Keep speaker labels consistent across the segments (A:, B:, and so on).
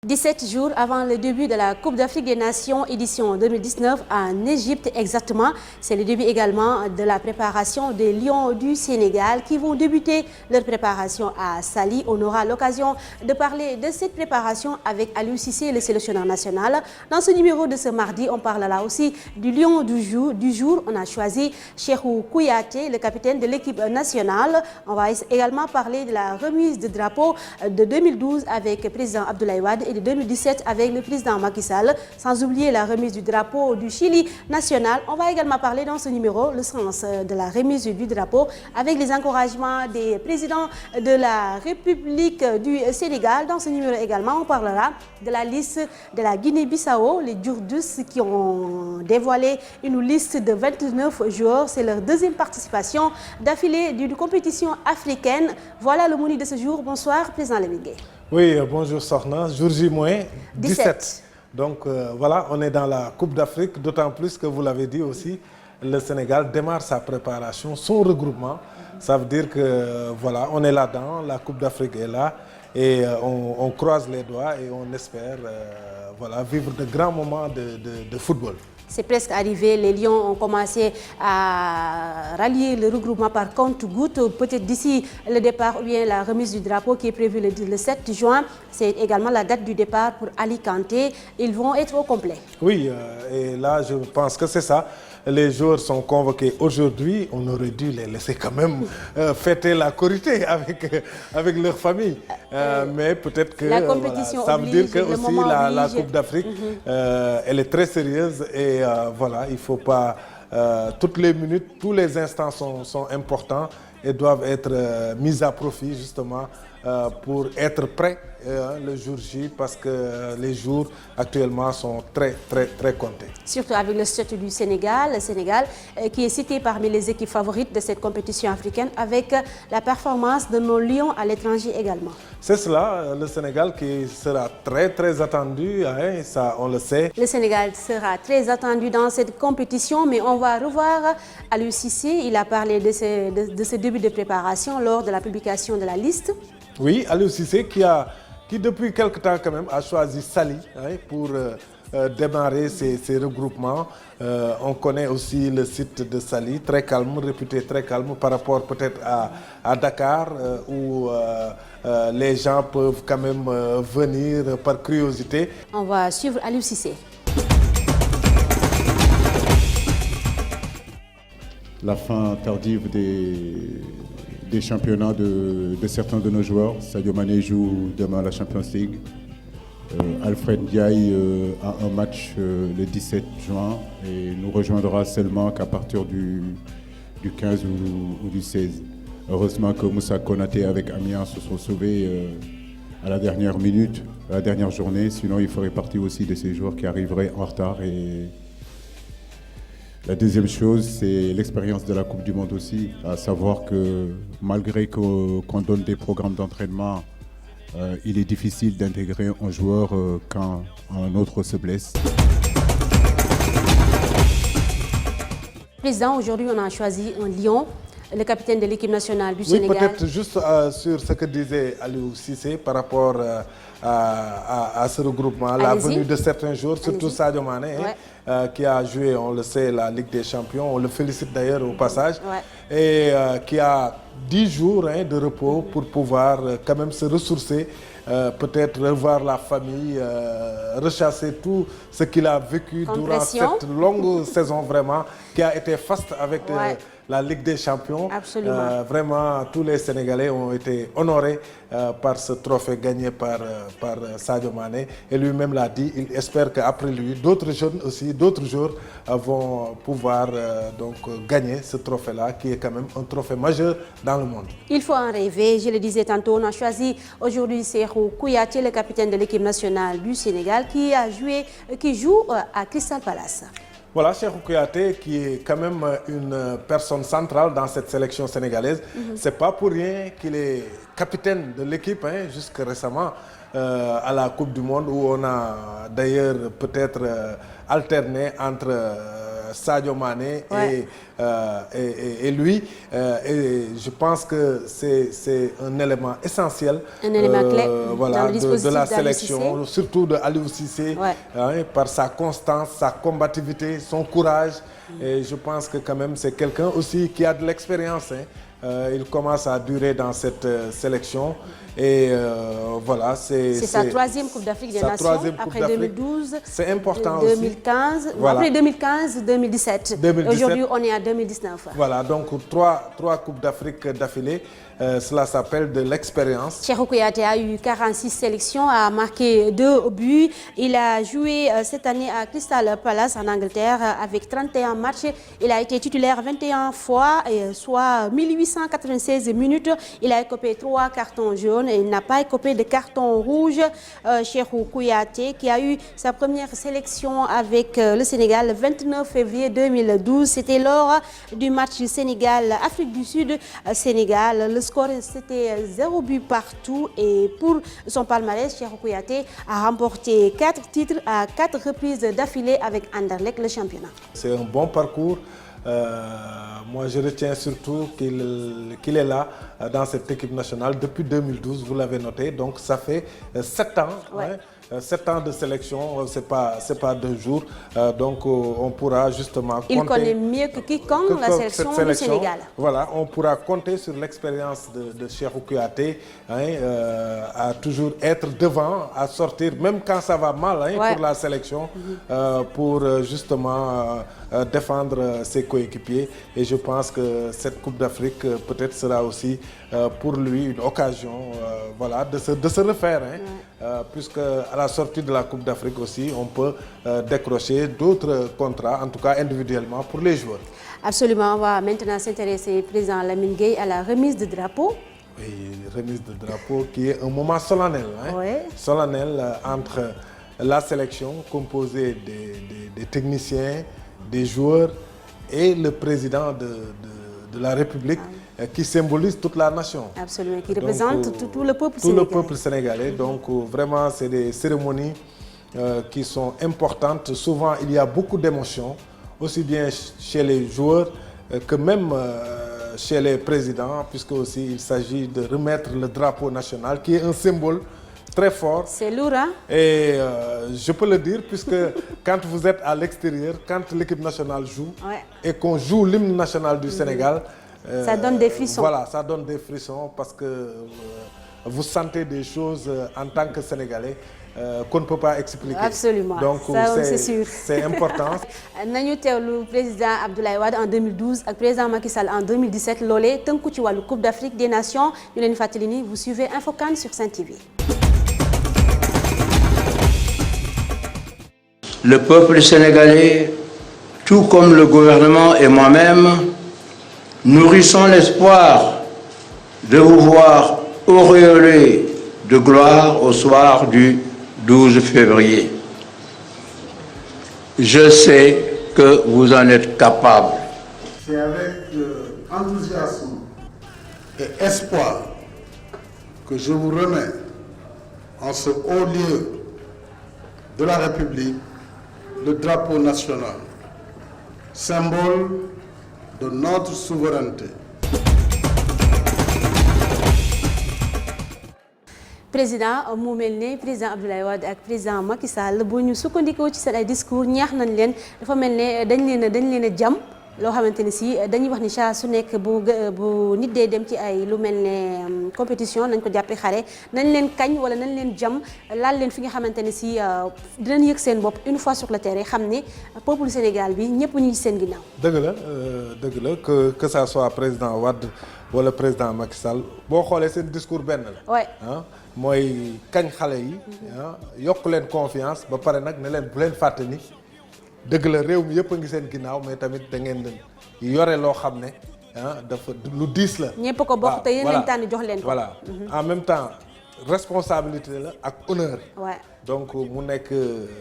A: 17 jours avant le début de la Coupe d'Afrique des Nations édition 2019 en Égypte exactement. C'est le début également de la préparation des Lions du Sénégal qui vont débuter leur préparation à Saly. On aura l'occasion de parler de cette préparation avec Aliou Cissé, le sélectionneur national. Dans ce numéro de ce mardi, on parlera aussi du Lion du jour. On a choisi Cheikhou Kouyaté, le capitaine de l'équipe nationale. On va également parler de la remise de drapeau de 2012 avec le président Abdoulaye Wade et de 2017 avec le président Macky Sall, sans oublier la remise du drapeau du Chili national. On va également parler dans ce numéro le sens de la remise du drapeau avec les encouragements des présidents de la République du Sénégal. Dans ce numéro également, on parlera de la liste de la Guinée-Bissau, les Djurdus qui ont dévoilé une liste de 29 joueurs. C'est leur deuxième participation d'affilée d'une compétition africaine. Voilà le menu de ce jour. Bonsoir, président Lemingé.
B: Oui, bonjour Sorna, jour J-17. Donc voilà, on est dans la Coupe d'Afrique, d'autant plus que vous l'avez dit aussi, le Sénégal démarre sa préparation, son regroupement. Ça veut dire que voilà, on est là-dedans, la Coupe d'Afrique est là et on croise les doigts et on espère voilà, vivre de grands moments de football.
A: C'est presque arrivé, les Lions ont commencé à rallier le regroupement par compte-gouttes. Peut-être d'ici le départ ou bien la remise du drapeau qui est prévue le 7 juin. C'est également la date du départ pour Alicante. Ils vont être au complet.
B: Oui, et là je pense que c'est ça. Les joueurs sont convoqués aujourd'hui. On aurait dû les laisser quand même fêter la Korité avec leur famille. Mais peut-être que
A: la compétition
B: voilà, ça veut dire que aussi la Coupe d'Afrique, elle est très sérieuse et voilà, il ne faut pas... toutes les minutes, tous les instants sont importants et doivent être mis à profit justement pour être prêts le jour J parce que les jours actuellement sont très comptés.
A: Surtout avec le statut du Sénégal, le Sénégal qui est cité parmi les équipes favorites de cette compétition africaine avec la performance de nos Lions à l'étranger également.
B: C'est cela, le Sénégal qui sera très attendu, hein, ça on le sait.
A: Le Sénégal sera très attendu dans cette compétition, mais on va revoir Aliou Cissé. Il a parlé de ce début de préparation lors de la publication de la liste.
B: Oui, Aliou Cissé qui depuis quelque temps quand même a choisi Saly hein, pour démarrer ses regroupements. On connaît aussi le site de Saly, très calme, réputé très calme par rapport peut-être à Dakar où les gens peuvent quand même venir par curiosité.
A: On va suivre Aliou Cissé.
C: La fin tardive des championnats de certains de nos joueurs. Sadio Mané joue demain la Champions League. Alfred Ndiaye a un match le 17 juin et nous rejoindra seulement qu'à partir du 15 ou du 16. Heureusement que Moussa Konaté avec Amiens se sont sauvés à la dernière minute, à la dernière journée. Sinon, il ferait partie aussi de ces joueurs qui arriveraient en retard. Et la deuxième chose, c'est l'expérience de la Coupe du Monde aussi, à savoir que malgré qu'on donne des programmes d'entraînement, il est difficile d'intégrer un joueur quand un autre se blesse.
A: Président, aujourd'hui on a choisi un Lion, le capitaine de l'équipe nationale du Sénégal.
B: Oui, peut-être juste sur ce que disait Aliou Cissé par rapport à ce regroupement, la venue de certains joueurs, surtout Sadio Mané, qui a joué, on le sait, la Ligue des Champions. On le félicite d'ailleurs au passage. Et qui a 10 jours de repos pour pouvoir quand même se ressourcer, peut-être revoir la famille, rechasser tout ce qu'il a vécu durant cette longue saison vraiment, qui a été faste avec la Ligue des Champions.
A: Absolument.
B: Vraiment, tous les Sénégalais ont été honorés par ce trophée gagné par Sadio Mané. Et lui-même l'a dit, il espère qu'après lui, d'autres jeunes aussi, d'autres joueurs vont pouvoir donc gagner ce trophée-là, qui est quand même un trophée majeur dans le monde.
A: Il faut en rêver, je le disais tantôt, on a choisi aujourd'hui Cheikhou Kouyaté, le capitaine de l'équipe nationale du Sénégal, qui joue à Crystal Palace.
B: Voilà, Cheikhou Kouyaté qui est quand même une personne centrale dans cette sélection sénégalaise. C'est pas pour rien qu'il est capitaine de l'équipe jusqu'à récemment à la Coupe du Monde où on a d'ailleurs peut-être alterné entre Sadio Mané et lui. Et je pense que c'est un élément essentiel.
A: Un élément clé
B: voilà,
A: dans le dispositif
B: de la sélection, surtout de Aliou Cissé, par sa constance, sa combativité, son courage. Et je pense que quand même c'est quelqu'un aussi qui a de l'expérience. Il commence à durer dans cette sélection et voilà, c'est
A: sa troisième Coupe d'Afrique des Nations après 2012,
B: c'est important
A: 2015,
B: aussi. Voilà.
A: Après 2015, 2017. Aujourd'hui, on est à 2019.
B: Voilà, donc trois Coupes d'Afrique d'affilée. Cela s'appelle de l'expérience.
A: Cheikhou Kouyaté a eu 46 sélections, a marqué 2 buts. Il a joué cette année à Crystal Palace en Angleterre avec 31 matchs. Il a été titulaire 21 fois, soit 1896 minutes. Il a écopé 3 cartons jaunes et il n'a pas écopé de carton rouge. Cheikhou Kouyaté qui a eu sa première sélection avec le Sénégal le 29 février 2012. C'était lors du match Sénégal-Afrique du Sud-Sénégal. Le score c'était 0 but partout et pour son palmarès, Cheikhou Kouyaté a remporté 4 titres à 4 reprises d'affilée avec Anderlecht, le championnat.
B: C'est un bon parcours. Moi, je retiens surtout qu'il est là dans cette équipe nationale depuis 2012, vous l'avez noté. Donc, ça fait 7 ans.
A: Ouais.
B: 7 ans de sélection, c'est pas 2 jours. Donc, on pourra justement compter...
A: Il connaît mieux que quiconque la sélection du Sénégal.
B: Voilà, on pourra compter sur l'expérience de Cheikhou Kouyaté, à toujours être devant, à sortir, même quand ça va mal pour la sélection, pour justement défendre ses coéquipiers. Et je pense que cette Coupe d'Afrique peut-être sera aussi pour lui une occasion voilà, de se refaire. Puisque à la sortie de la Coupe d'Afrique aussi, on peut décrocher d'autres contrats, en tout cas individuellement, pour les joueurs.
A: Absolument, on va maintenant s'intéresser, président Lamine Gueye, à la remise de drapeau.
B: Oui, remise de drapeau qui est un moment solennel. Solennel entre la sélection composée des techniciens, des joueurs et le président de la République qui symbolise toute la nation.
A: Absolument, qui représente tout le peuple
B: sénégalais.
A: Tout le
B: peuple sénégalais. Donc vraiment, c'est des cérémonies qui sont importantes. Souvent, il y a beaucoup d'émotions, aussi bien chez les joueurs que même chez les présidents, puisque aussi il s'agit de remettre le drapeau national, qui est un symbole très fort.
A: C'est lourd, hein?
B: Et je peux le dire, puisque quand vous êtes à l'extérieur, quand l'équipe nationale joue et qu'on joue l'hymne national du Sénégal,
A: ça donne des frissons.
B: Voilà, ça donne des frissons parce que vous sentez des choses en tant que Sénégalais qu'on ne peut pas expliquer.
A: Absolument,
B: donc
A: c'est sûr.
B: C'est important.
A: Nañu teewlu président Abdoulaye Wade en 2012 ak président Macky Sall en 2017 loolee tënku ci wàllu Coupe d'Afrique des Nations ñu leen fàttali ni vous suivez Infocan sur Sen TV.
D: Le peuple sénégalais, tout comme le gouvernement et moi-même, nourrissons l'espoir de vous voir auréolé de gloire au soir du 12 février. Je sais que vous en êtes capable.
E: C'est avec enthousiasme et espoir que je vous remets en ce haut lieu de la République le drapeau national, symbole de notre souveraineté.
A: Président mu mel ne président Abdoulaye Wade ak président Macky Sall bu ñu sukkandikoo ci seen ay discours ñaax nañ leen dafa mel ne dañ leen a jam loo xamante ni si dañuy wax ni saa su nekk bu nit dee dem ci ay lu mel ne compétition nañ ko jàppee xare nañ leen kañ wala nañ leen jam laal leen fi nga xamante ne si dinañ yëg seen bopp une fois sur le terrain xam ne peuple Sénégal bi ñëpp ñu ngi seen ginnaaw.
B: dëgg la que ça soit président Wade wala président Macky Sall boo xoolee seen discours benn la. mooy kañ xale yi yokk leen confiance ba pare nag ne leen bu leen fàtte ni dëgg la réew mi yëpp a ngi seen ginnaaw mais tamit da ngeen yore loo xam ne dafa lu diis la.
A: ñëpp ko bokk te yéen lañ tànn jox leen ko.
B: voilà en même temps responsabilité la ak honneur. donc mu nekk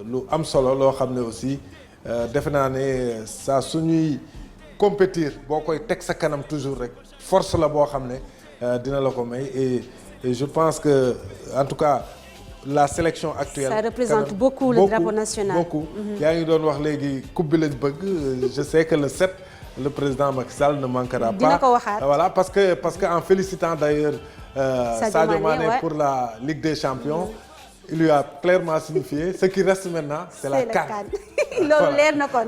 B: lu am solo loo xam ne aussi defe naa ne saa suñuy compétir boo koy teg sa kanam toujours rek force la boo xam ne dina la ko may et je pense que en tout cas la sélection actuelle.
A: Ça représente beaucoup le drapeau national.
B: Beaucoup. yaa ngi doon wax léegi coupe bi lañ bëgg je sais que le 7 le président Macky Sall ne manquera pas.
A: dina ko waxaat
B: voilà parce que en félicitant d'ailleurs Sadio Mané pour la Ligue des Champions. Il lui a clairement signifié ce qui reste maintenant c'est la CAN.
A: loolu leer na kon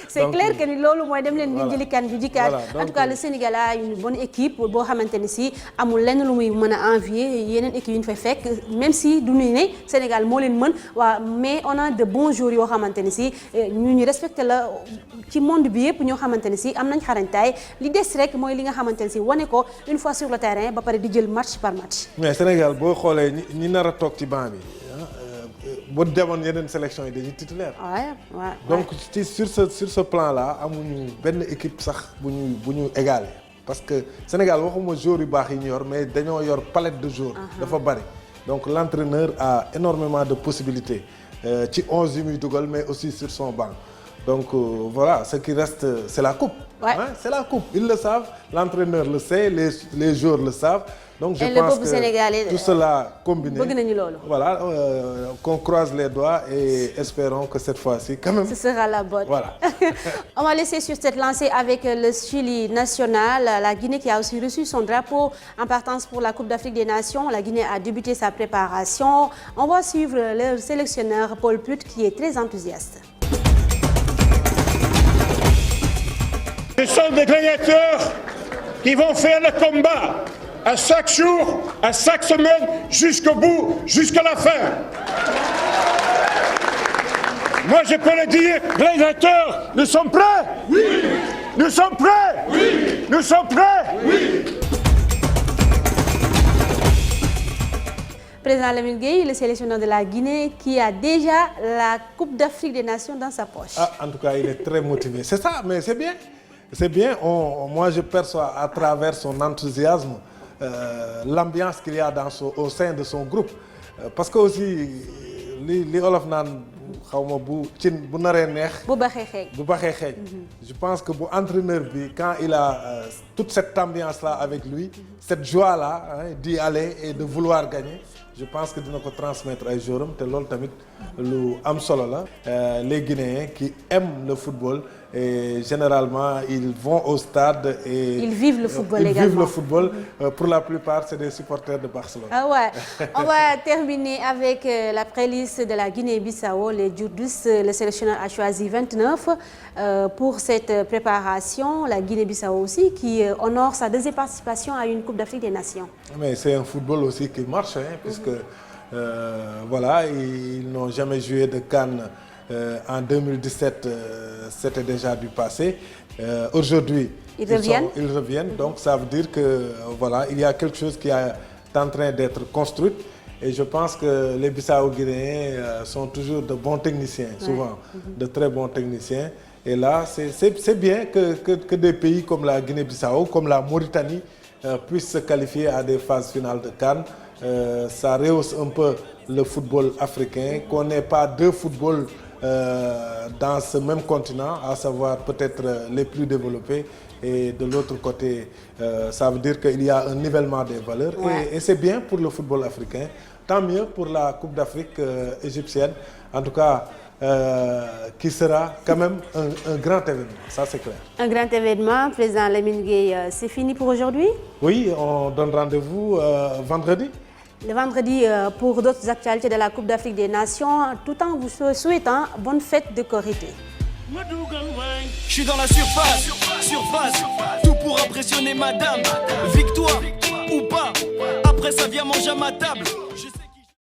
A: c'est clair que ni loolu mooy dem leen di jëli CAN bi dikkaat en tout cas le Sénégal a une bonne équipe boo xamante ni si amul lenn lu muy mën a envier yeneen équipe yu ñu fay fekk même si du ñu ne Sénégal moo leen mën waaw mais on a de bons joueurs yoo xamante ni si ñu respecté la ci monde bi yëpp ñoo xamante ni si am nañ xarañtaay li des rek mooy li nga xamante ni si wane ko une fois sur le terrain ba pare di jël match par match.
B: mais Sénégal boo xoolee ñi nar a toog ci banc bi. bu demoon yeneen sélection yi dañuy titulaire. donc sur ce plan là amuñu benn équipe sax bu ñu égalé parce que Sénégal waxuma joueurs yu baax yi ñu yor mais dañoo yor palette de joueurs. dafa bari donc l'entraîneur a énormément de possibilités ci 11 yi muy dugal mais aussi sur son banc donc voilà ce qui reste c'est la coupe. C'est la coupe ils le savent l'entraîneur le sait les joueurs le savent. Donc je pense que tout cela combiné, voilà, qu'on croise les doigts et espérons que cette fois-ci, quand même...
A: Ce sera la bonne.
B: Voilà.
A: On va laisser sur cette lancée avec le Chili national, la Guinée qui a aussi reçu son drapeau en partance pour la Coupe d'Afrique des Nations. La Guinée a débuté sa préparation. On va suivre le sélectionneur Paul Put qui est très enthousiaste.
F: Ce sont des gladiateurs qui vont faire le combat à chaque jour, à chaque semaine, jusqu'au bout, jusqu'à la fin. Moi, je peux le dire, gladiateurs, nous sommes prêts? Oui. Nous sommes prêts? Oui. Nous sommes prêts? Oui.
A: Président Lamine Gueye, le sélectionneur de la Guinée, qui a déjà la Coupe d'Afrique des Nations dans sa poche.
B: En tout cas, il est très motivé. C'est ça, mais c'est bien. C'est bien. Moi, je perçois à travers son enthousiasme l'ambiance qu'il y a au sein de son groupe parce que aussi li olof naan xawma bu cin bu naree neex
A: bu baxee xeeñ
B: je pense que bu entraîneur bi quand il a toute cette ambiance là avec lui cette joie là d'y aller et de vouloir gagner je pense que dina ko transmettre ay joueurs am te loolu tamit lu am solo la les Guinéens qui aiment le football et généralement ils vont au stade et
A: ils vivent le football également.
B: Ils vivent le football. Pour la plupart, c'est des supporters de Barcelone.
A: Ah ouais. On va terminer avec la playlist de la Guinée-Bissau, les Djurdus. Le sélectionneur a choisi 29 pour cette préparation. La Guinée-Bissau aussi qui honore sa deuxième participation à une Coupe d'Afrique des Nations.
B: Mais c'est un football aussi qui marche, puisque voilà, ils n'ont jamais joué de CAN. En 2017, c'était déjà du passé. Aujourd'hui, ils reviennent. Donc, ça veut dire que voilà, il y a quelque chose qui est en train d'être construit. Et je pense que les Bissau-Guinéens sont toujours de bons techniciens, souvent de très bons techniciens. Et là, c'est bien que des pays comme la Guinée-Bissau, comme la Mauritanie, puissent se qualifier à des phases finales de CAN. Ça rehausse un peu le football africain, qu'on n'ait pas deux footballs dans ce même continent, à savoir peut-être les plus développés, et de l'autre côté, ça veut dire qu'il y a un nivellement des valeurs, et c'est bien pour le football africain, tant mieux pour la Coupe d'Afrique égyptienne, en tout cas, qui sera quand même un grand événement, ça c'est clair.
A: Un grand événement, Président Lamine Gueye, c'est fini pour aujourd'hui? Oui,
B: on donne rendez-vous vendredi.
A: Le vendredi pour d'autres actualités de la Coupe d'Afrique des Nations, tout en vous souhaitant bonne fête de Korité.
G: Je suis dans la surface, tout pour impressionner madame. Victoire ou pas, après ça vient manger à ma table.